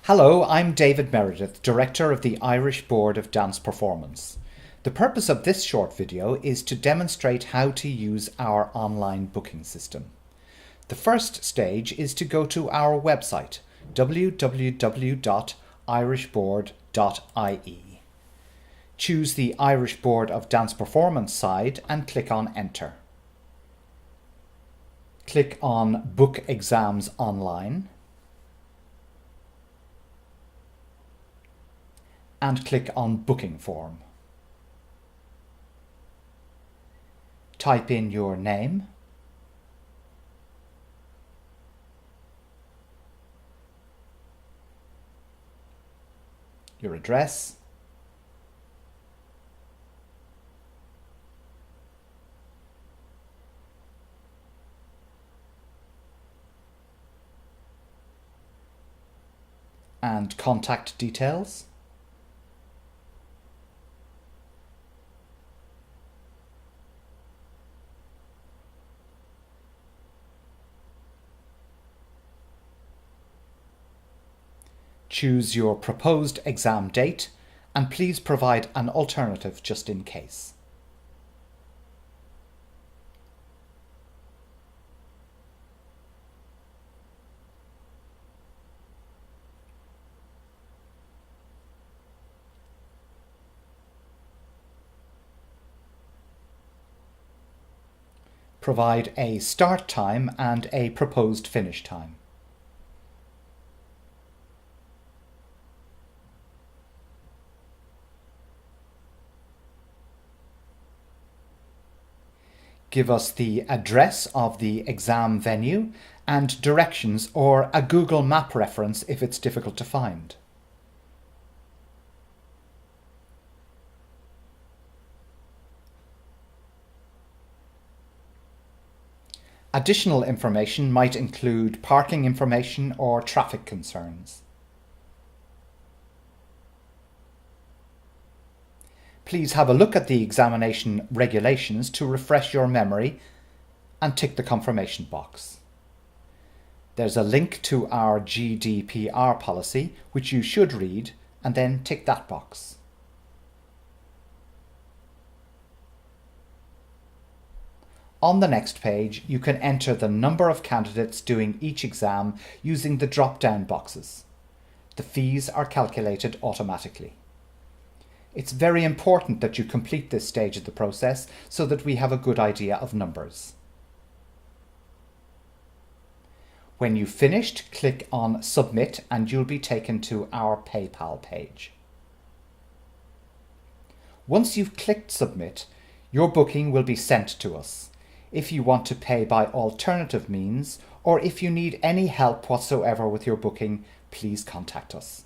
Hello, I'm David Meredith, Director of the Irish Board of Dance Performance. The purpose of this short video is to demonstrate how to use our online booking system. The first stage is to go to our website, www.irishboard.ie. Choose the Irish Board of Dance Performance side and click on Enter. Click on Book Exams Online and click on Booking Form. Type in your name, your address, and contact details. Choose your proposed exam date and please provide an alternative just in case. Provide a start time and a proposed finish time. Give us the address of the exam venue and directions or a Google Map reference if it's difficult to find. Additional information might include parking information or traffic concerns. Please have a look at the examination regulations to refresh your memory and tick the confirmation box. There's a link to our GDPR policy which you should read and then tick that box. On the next page, you can enter the number of candidates doing each exam using the drop-down boxes. The fees are calculated automatically. It's very important that you complete this stage of the process so that we have a good idea of numbers. When you've finished, click on Submit and you'll be taken to our PayPal page. Once you've clicked Submit, your booking will be sent to us. If you want to pay by alternative means, or if you need any help whatsoever with your booking, please contact us.